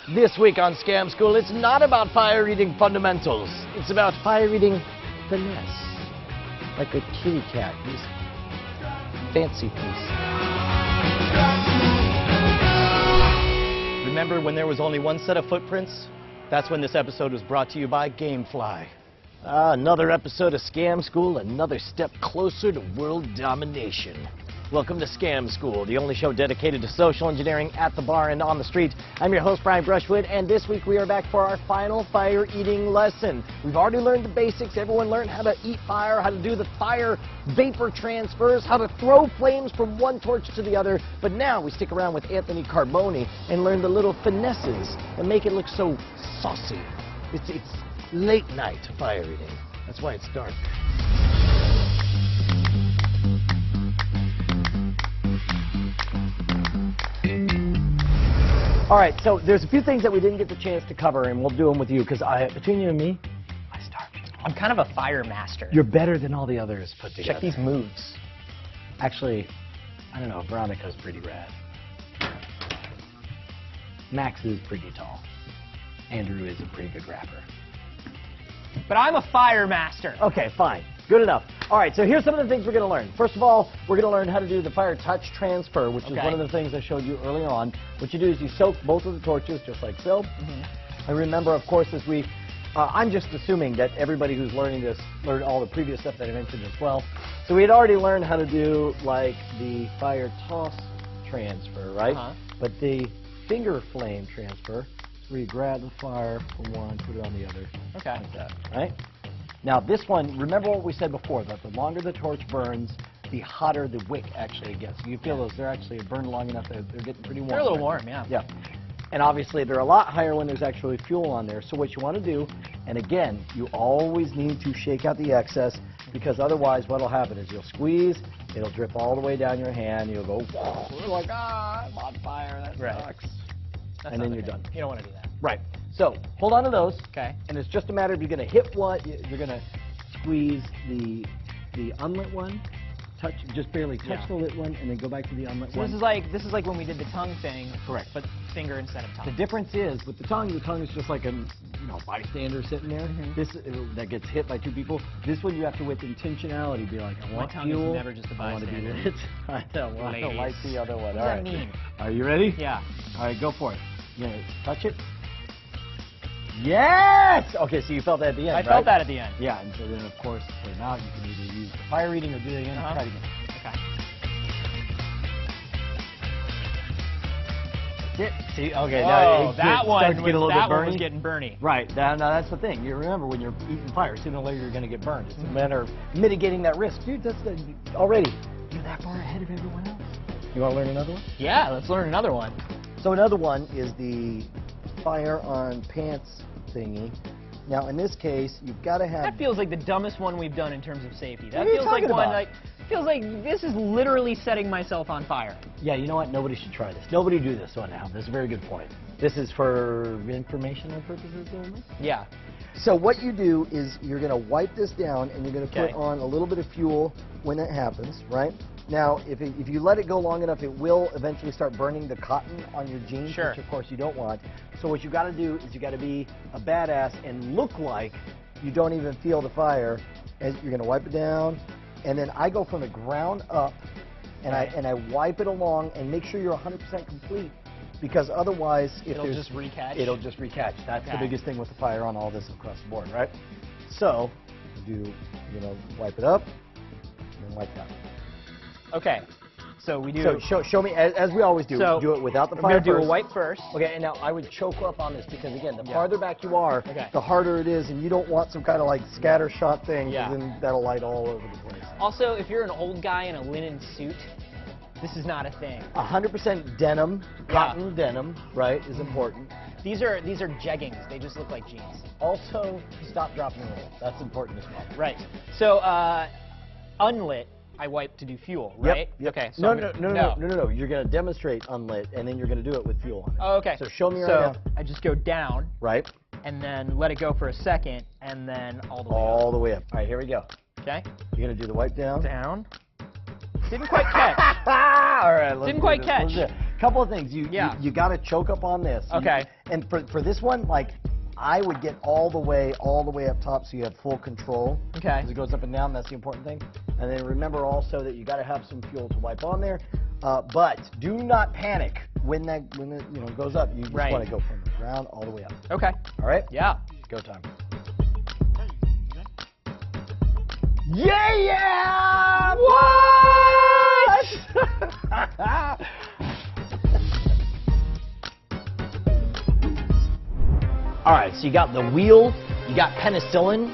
This week on Scam School, it's not about fire eating fundamentals. It's about fire eating finesse. Like a kitty cat. This fancy piece. Remember when there was only one set of footprints? That's when this episode was brought to you by Gamefly. Another episode of Scam School, another step closer to world domination. Welcome to Scam School, the only show dedicated to social engineering at the bar and on the street. I'm your host, Brian Brushwood, and this week we are back for our final fire eating lesson. We've already learned the basics. Everyone learned how to eat fire, how to do the fire vapor transfers, how to throw flames from one torch to the other. But now we stick around with Anthony Carboni and learn the little finesses that make it look so saucy. It's late night fire eating. That's why it's dark. All right, so there's a few things that we didn't get the chance to cover, and we'll do them with you, because between you and me, I starved. I'm kind of a fire master. You're better than all the others put together. Check these moves. Actually, I don't know, Veronica's pretty rad. Max is pretty tall. Andrew is a pretty good rapper. But I'm a fire master. Okay, fine. Good enough. All right, so here's some of the things we're going to learn. First of all, we're going to learn how to do the fire touch transfer, which is one of the things I showed you earlier on. What you do is you soak both of the torches, just like so. And remember, of course, as I'm just assuming that everybody who's learning this learned all the previous stuff that I mentioned as well. So we had already learned how to do, like, the fire toss transfer, right? But the finger flame transfer, where you grab the fire from one, put it on the other, like that, right? Now this one, remember what we said before, that the longer the torch burns, the hotter the wick actually gets. You feel those, they're actually burned long enough that they're getting pretty warm. They're a little warm, yeah. Yeah. And obviously they're a lot higher when there's actually fuel on there. So what you want to do, and again, you always need to shake out the excess, because otherwise what'll happen is you'll squeeze, it'll drip all the way down your hand, you'll go, whoa, like, I'm on fire, that sucks. That's and then you're done. You don't want to do that. Right. So hold on to those. Okay. And it's just a matter of you're going to hit one. You're going to squeeze the unlit one, just barely touch the lit one, and then go back to the unlit one. This is like when we did the tongue thing. Correct. But finger instead of tongue. The difference is with the tongue is just like a bystander sitting there. This that gets hit by two people. This one you have to, with intentionality, be like, I want My tongue fuel. is never just a bystander. I want to be lit. I don't like the other one. What does that mean? Are you ready? Yeah. All right, go for it. You gonna touch it? Yes! Okay, so you felt that at the end, I felt that at the end. Yeah, and so then, of course, now you can either use the fire eating or do it again. Try it again. Okay. That's it. See? Okay, Whoa, now that one was getting burny. Right. Now that's the thing. You remember, when you're eating fire, sooner or later you're going to get burned. It's a matter of mitigating that risk. Dude, already, you're that far ahead of everyone else. You want to learn another one? Yeah, let's learn another one. So another one is the fire on pants thingy. Now in this case, you've got to have... That feels like the dumbest one we've done in terms of safety. That What are you feels like talking one about? feels like this is literally setting myself on fire. Yeah, you know what? Nobody should try this. Nobody do this one now. That's a very good point. This is for informational purposes only? Yeah. So what you do is you're going to wipe this down, and you're going to put on a little bit of fuel when it happens, right? Now, if you let it go long enough, it will eventually start burning the cotton on your jeans, which of course you don't want. So what you got to do is you got to be a badass and look like you don't even feel the fire. As you're going to wipe it down, and then I go from the ground up, and I wipe it along, and make sure you're 100% complete, because otherwise, it'll just recatch. It'll just recatch. That's the biggest thing with the fire on all this across the board, right? So you wipe it up, and then wipe it out. Okay, so we do... So show me, as we always do, do it without the fire first. We're going to do a wipe first. Okay, and now I would choke up on this, because again, the farther back you are, the harder it is, and you don't want some kind of like scatter shot thing, because then that'll light all over the place. Also, if you're an old guy in a linen suit, this is not a thing. 100% denim, cotton denim, right, is important. These are jeggings. They just look like jeans. Also, stop, drop, and roll. That's important as well. Right. So, unlit, I wipe to do fuel, right? Yep. Okay. So no. You're going to demonstrate unlit, and then you're going to do it with fuel on it. Oh, okay. So show me right now. I just go down. Right. And then let it go for a second, and then all the way up. All the way up. All right, here we go. Okay. You're going to do the wipe down. Down. Didn't quite catch. All right. Didn't quite catch. couple of things. You got to choke up on this. Okay. And for this one, like, I would get all the way up top so you have full control. Okay. As it goes up and down, that's the important thing. And then remember also that you got to have some fuel to wipe on there. But do not panic when it goes up. You just want to go from the ground all the way up. Okay. All right? Yeah. Go time. Yeah! What? All right, so you got the wheel, you got penicillin,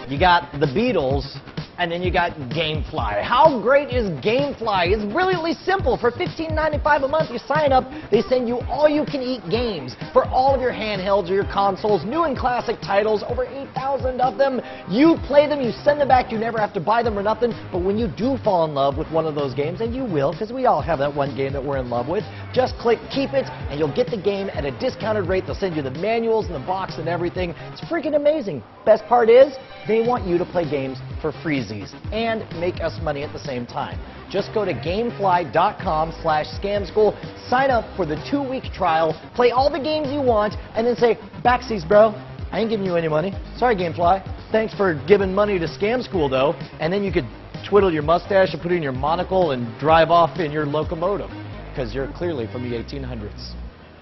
you got the Beatles, and then you got GameFly. How great is GameFly? It's brilliantly simple. For $15.95 a month, you sign up. They send you all-you-can-eat games for all of your handhelds or your consoles, new and classic titles, over 8,000 of them. You play them, you send them back, you never have to buy them or nothing. But when you do fall in love with one of those games, and you will, because we all have that one game that we're in love with, just click Keep It, and you'll get the game at a discounted rate. They'll send you the manuals and the box and everything. It's freaking amazing. Best part is, they want you to play games for freezies and make us money at the same time. Just go to gamefly.com/scamschool, sign up for the 2-week trial, play all the games you want, and then say, backsies, bro. I ain't giving you any money. Sorry, GameFly. Thanks for giving money to Scam School, though. And then you could twiddle your mustache and put in your monocle and drive off in your locomotive, because you're clearly from the 1800s.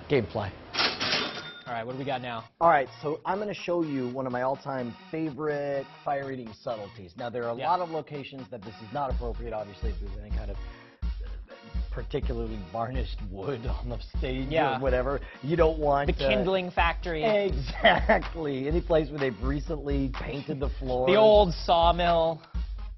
GameFly. All right, what do we got now? All right, so I'm going to show you one of my all-time favorite fire-eating subtleties. Now, there are a lot of locations that this is not appropriate, obviously, if there's any kind of particularly varnished wood on the stage or whatever. You don't want... The kindling factory. Exactly. Any place where they've recently painted the floor. The old sawmill.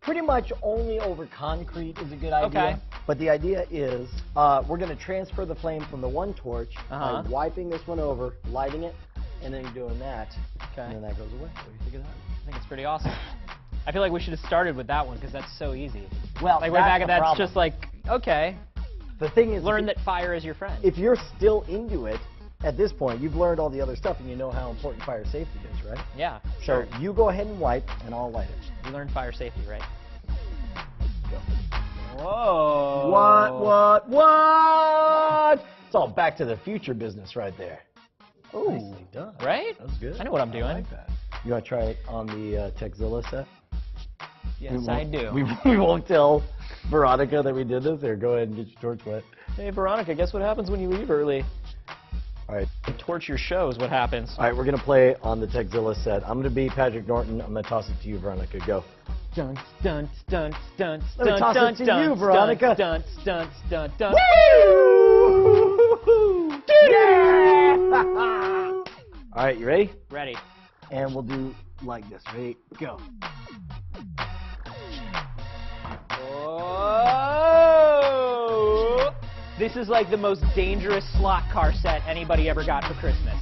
Pretty much only over concrete is a good idea. Okay. But the idea is we're going to transfer the flame from the one torch by wiping this one over, lighting it, and then doing that. Okay. And then that goes away. What do you think of that? I think it's pretty awesome. I feel like we should have started with that one because that's so easy. Well, like way back at that's just like, okay. The thing is, learn that fire is your friend. If you're still into it, at this point, you've learned all the other stuff and you know how important fire safety is, right? Yeah, sure. So you go ahead and wipe, and I'll light it. You learned fire safety, right? Go. Whoa. What? It's all Back to the Future business right there. Ooh. Nicely done. Right? That was good. I know what I'm doing. I like that. You want to try it on the Techzilla set? Yes, I do. We won't tell Veronica that we did this. Here, go ahead and get your torch wet. Hey, Veronica, guess what happens when you leave early? All right. Torch your shows. What happens? All right, we're going to play on the Techzilla set. I'm going to be Patrick Norton. I'm going to toss it to you, Veronica. Go. Dun, dun, dun, dun, Let me toss it to you, Veronica. Dun, dun, dun, dun. Woo! Yeah! All right, you ready? Ready. And we'll do like this. Ready? Go. Whoa! This is like the most dangerous slot car set anybody ever got for Christmas.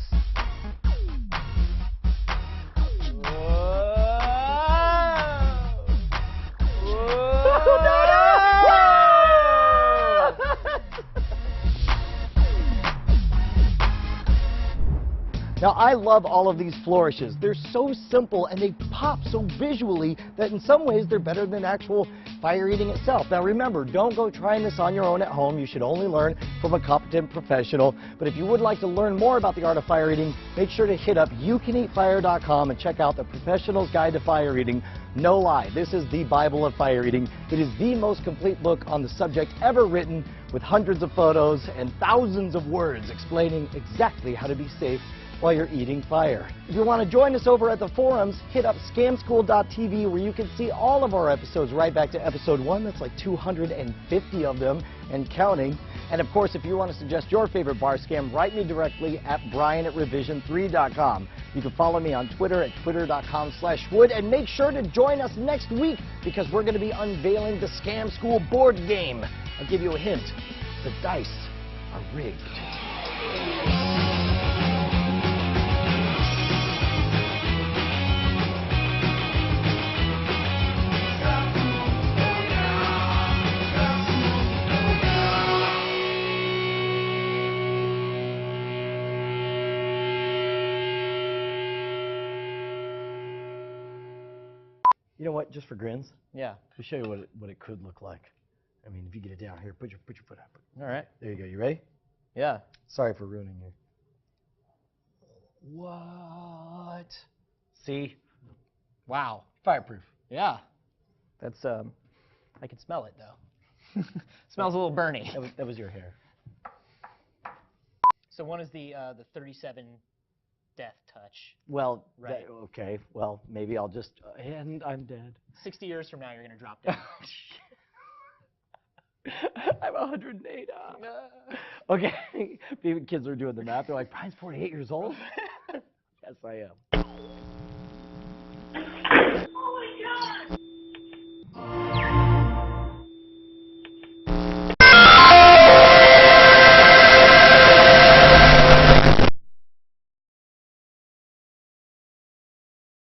Now, I love all of these flourishes. They're so simple and they pop so visually that in some ways they're better than actual fire eating itself. Now remember, don't go trying this on your own at home. You should only learn from a competent professional. But if you would like to learn more about the art of fire eating, make sure to hit up youcaneatfire.com and check out the Professional's Guide to Fire Eating. No lie, this is the Bible of fire eating. It is the most complete book on the subject ever written, with hundreds of photos and thousands of words explaining exactly how to be safe while you're eating fire. If you want to join us over at the forums, hit up scamschool.tv where you can see all of our episodes right back to episode 1. That's like 250 of them and counting. And of course, if you want to suggest your favorite bar scam, write me directly at brian@revision3.com. You can follow me on Twitter at twitter.com/wood, and make sure to join us next week because we're going to be unveiling the Scam School board game. I'll give you a hint. The dice are rigged. You know what? Just for grins. Yeah. To show you what it could look like. I mean, if you get it down here, put your foot up. All right. There you go. You ready? Yeah. Sorry for ruining you. What? See? Wow. Fireproof. Yeah. That's I can smell it though. Smells a little burny. That was your hair. So one is the 37 death touch. Well, right. Okay. Well, maybe I'll just and I'm dead. 60 years from now, you're gonna drop down. I'm 108. Okay. Kids are doing the math. They're like, Brian's 48 years old. Yes, I am.